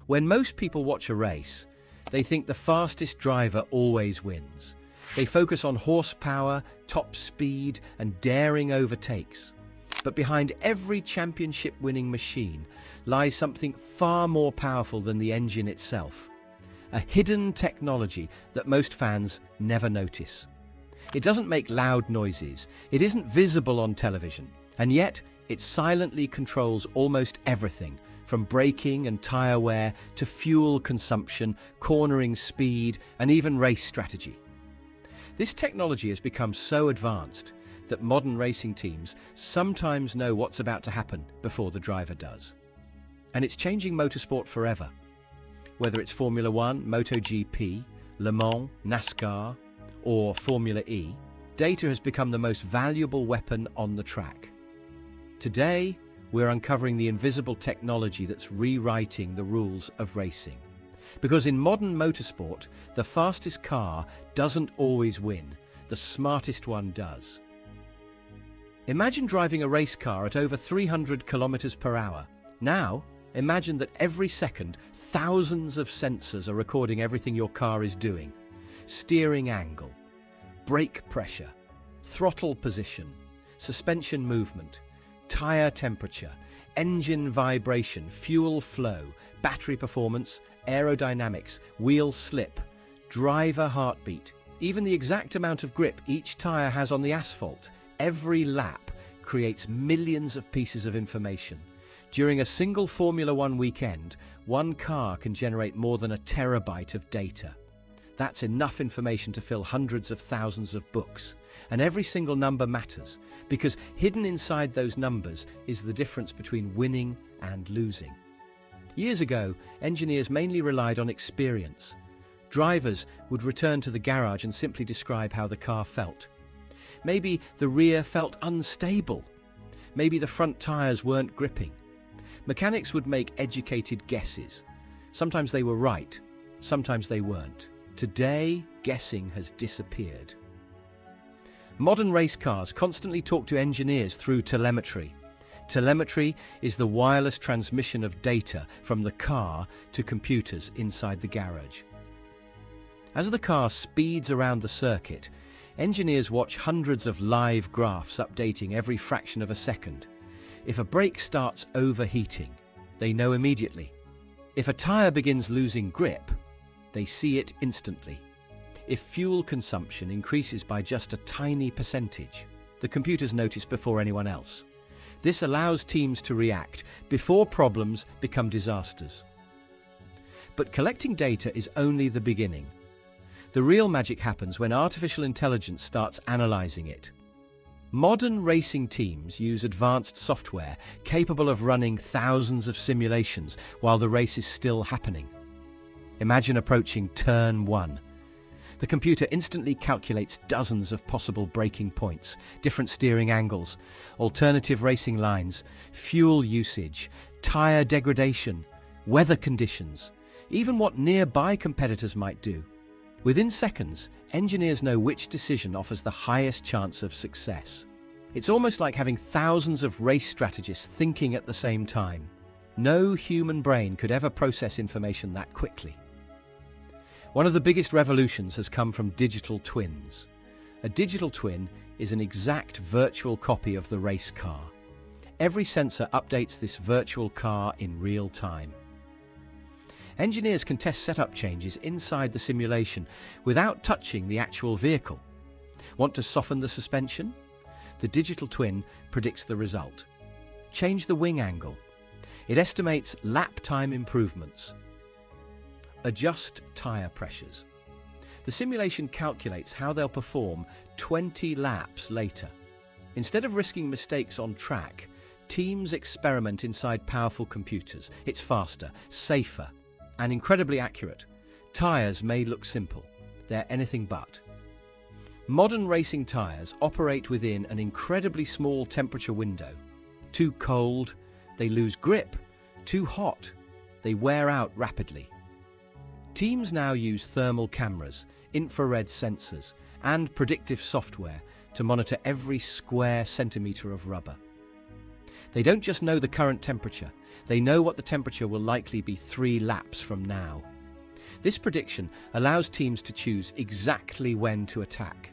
When most people watch a race, they think the fastest driver always wins. They focus on horsepower, top speed, and daring overtakes. But behind every championship-winning machine lies something far more powerful than the engine itself. A hidden technology that most fans never notice. It doesn't make loud noises, it isn't visible on television, and yet it silently controls almost everything, from braking and tyre wear to fuel consumption, cornering speed, and even race strategy. This technology has become so advanced that modern racing teams sometimes know what's about to happen before the driver does. And it's changing motorsport forever. Whether it's Formula One, MotoGP, Le Mans, NASCAR, or Formula E, data has become the most valuable weapon on the track. Today, we're uncovering the invisible technology that's rewriting the rules of racing. Because in modern motorsport, the fastest car doesn't always win, the smartest one does. Imagine driving a race car at over 300 kilometers per hour. Now, imagine that every second, thousands of sensors are recording everything your car is doing. Steering angle, brake pressure, throttle position, suspension movement, tire temperature, engine vibration, fuel flow, battery performance, aerodynamics, wheel slip, driver heartbeat, even the exact amount of grip each tire has on the asphalt. Every lap creates millions of pieces of information. During a single Formula One weekend, one car can generate more than a terabyte of data. That's enough information to fill hundreds of thousands of books. And every single number matters, because hidden inside those numbers is the difference between winning and losing. Years ago, engineers mainly relied on experience. Drivers would return to the garage and simply describe how the car felt. Maybe the rear felt unstable. Maybe the front tires weren't gripping. Mechanics would make educated guesses. Sometimes they were right, sometimes they weren't. Today, guessing has disappeared. Modern race cars constantly talk to engineers through telemetry. Telemetry is the wireless transmission of data from the car to computers inside the garage. As the car speeds around the circuit, engineers watch hundreds of live graphs updating every fraction of a second. If a brake starts overheating, they know immediately. If a tire begins losing grip, they see it instantly. If fuel consumption increases by just a tiny percentage, the computers notice before anyone else. This allows teams to react before problems become disasters. But collecting data is only the beginning. The real magic happens when artificial intelligence starts analyzing it. Modern racing teams use advanced software capable of running thousands of simulations while the race is still happening. Imagine approaching turn 1. The computer instantly calculates dozens of possible braking points, different steering angles, alternative racing lines, fuel usage, tire degradation, weather conditions, even what nearby competitors might do. Within seconds, engineers know which decision offers the highest chance of success. It's almost like having thousands of race strategists thinking at the same time. No human brain could ever process information that quickly. One of the biggest revolutions has come from digital twins. A digital twin is an exact virtual copy of the race car. Every sensor updates this virtual car in real time. Engineers can test setup changes inside the simulation without touching the actual vehicle. Want to soften the suspension? The digital twin predicts the result. Change the wing angle. It estimates lap time improvements. Adjust tire pressures. The simulation calculates how they'll perform 20 laps later. Instead of risking mistakes on track, teams experiment inside powerful computers. It's faster, safer, and incredibly accurate. Tires may look simple. They're anything but. Modern racing tires operate within an incredibly small temperature window. Too cold, they lose grip. Too hot, they wear out rapidly. Teams now use thermal cameras, infrared sensors, and predictive software to monitor every square centimeter of rubber. They don't just know the current temperature, they know what the temperature will likely be 3 laps from now. This prediction allows teams to choose exactly when to attack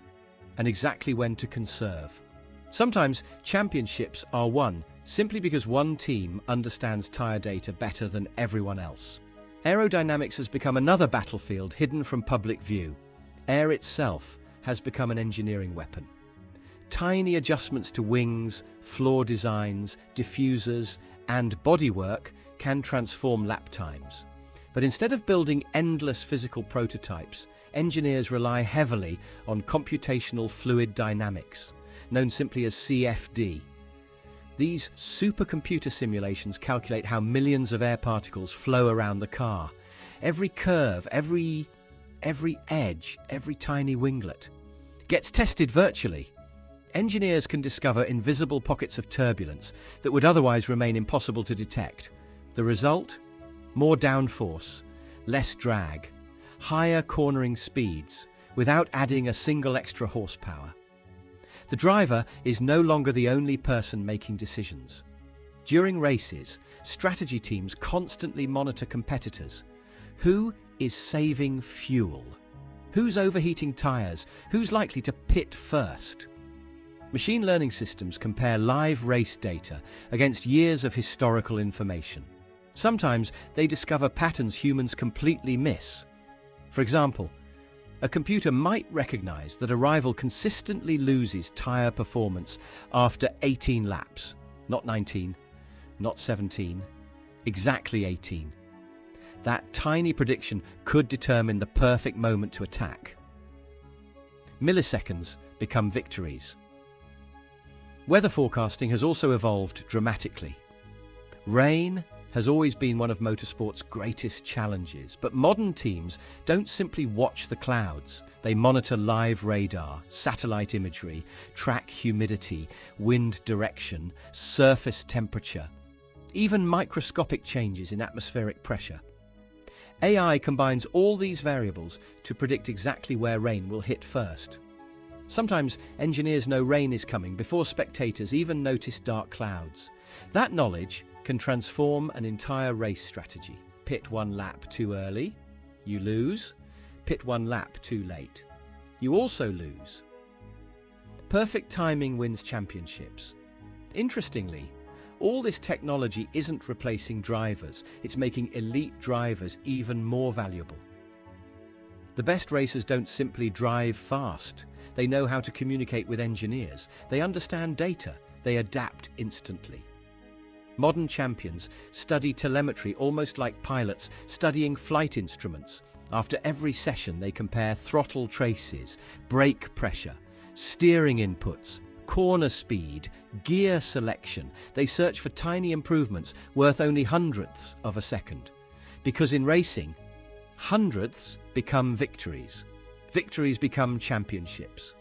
and exactly when to conserve. Sometimes championships are won simply because one team understands tyre data better than everyone else. Aerodynamics has become another battlefield hidden from public view. Air itself has become an engineering weapon. Tiny adjustments to wings, floor designs, diffusers, and bodywork can transform lap times. But instead of building endless physical prototypes, engineers rely heavily on computational fluid dynamics, known simply as CFD. These supercomputer simulations calculate how millions of air particles flow around the car. Every curve, every edge, every tiny winglet gets tested virtually. Engineers can discover invisible pockets of turbulence that would otherwise remain impossible to detect. The result? More downforce, less drag, higher cornering speeds, without adding a single extra horsepower. The driver is no longer the only person making decisions. During races, strategy teams constantly monitor competitors. Who is saving fuel? Who's overheating tyres? Who's likely to pit first? Machine learning systems compare live race data against years of historical information. Sometimes they discover patterns humans completely miss. For example, a computer might recognize that a rival consistently loses tyre performance after 18 laps. Not 19, not 17, exactly 18. That tiny prediction could determine the perfect moment to attack. Milliseconds become victories. Weather forecasting has also evolved dramatically. Rain has always been one of motorsport's greatest challenges, but modern teams don't simply watch the clouds. They monitor live radar, satellite imagery, track humidity, wind direction, surface temperature, even microscopic changes in atmospheric pressure. AI combines all these variables to predict exactly where rain will hit first. Sometimes engineers know rain is coming before spectators even notice dark clouds. That knowledge can transform an entire race strategy. Pit 1 lap too early, you lose. Pit 1 lap too late, you also lose. Perfect timing wins championships. Interestingly, all this technology isn't replacing drivers, it's making elite drivers even more valuable. The best racers don't simply drive fast, they know how to communicate with engineers, they understand data, they adapt instantly. Modern champions study telemetry almost like pilots studying flight instruments. After every session, they compare throttle traces, brake pressure, steering inputs, corner speed, gear selection. They search for tiny improvements worth only hundredths of a second. Because in racing, hundredths become victories. Victories become championships.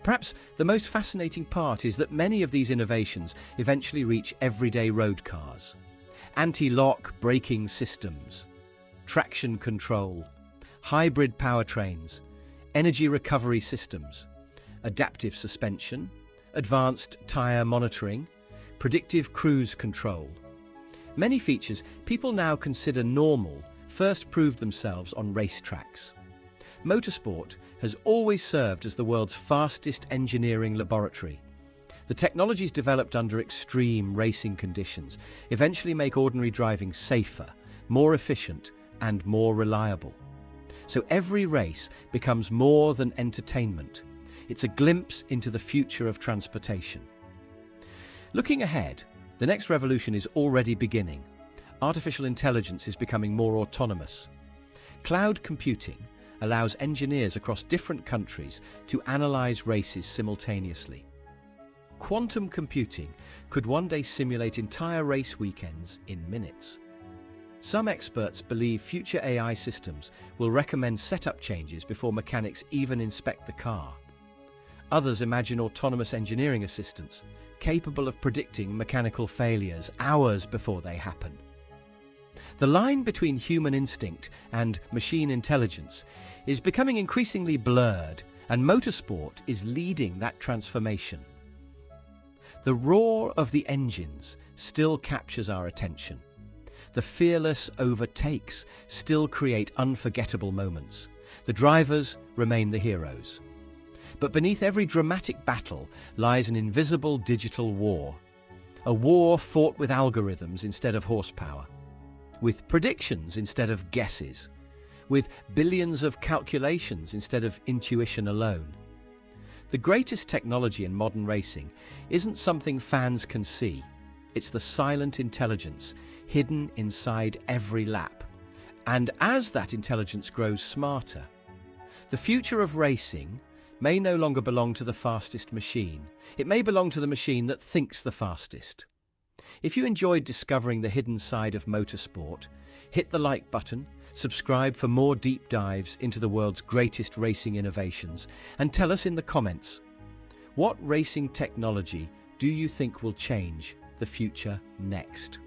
Perhaps the most fascinating part is that many of these innovations eventually reach everyday road cars. Anti-lock braking systems, traction control, hybrid powertrains, energy recovery systems, adaptive suspension, advanced tyre monitoring, predictive cruise control. Many features people now consider normal first proved themselves on racetracks. Motorsport has always served as the world's fastest engineering laboratory. The technologies developed under extreme racing conditions eventually make ordinary driving safer, more efficient, and more reliable. So every race becomes more than entertainment. It's a glimpse into the future of transportation. Looking ahead, the next revolution is already beginning. Artificial intelligence is becoming more autonomous. Cloud computing allows engineers across different countries to analyze races simultaneously. Quantum computing could one day simulate entire race weekends in minutes. Some experts believe future AI systems will recommend setup changes before mechanics even inspect the car. Others imagine autonomous engineering assistants capable of predicting mechanical failures hours before they happen. The line between human instinct and machine intelligence is becoming increasingly blurred, and motorsport is leading that transformation. The roar of the engines still captures our attention. The fearless overtakes still create unforgettable moments. The drivers remain the heroes. But beneath every dramatic battle lies an invisible digital war. A war fought with algorithms instead of horsepower, with predictions instead of guesses, with billions of calculations instead of intuition alone. The greatest technology in modern racing isn't something fans can see. It's the silent intelligence hidden inside every lap. And as that intelligence grows smarter, the future of racing may no longer belong to the fastest machine. It may belong to the machine that thinks the fastest. If you enjoyed discovering the hidden side of motorsport, hit the like button, subscribe for more deep dives into the world's greatest racing innovations, and tell us in the comments, what racing technology do you think will change the future next?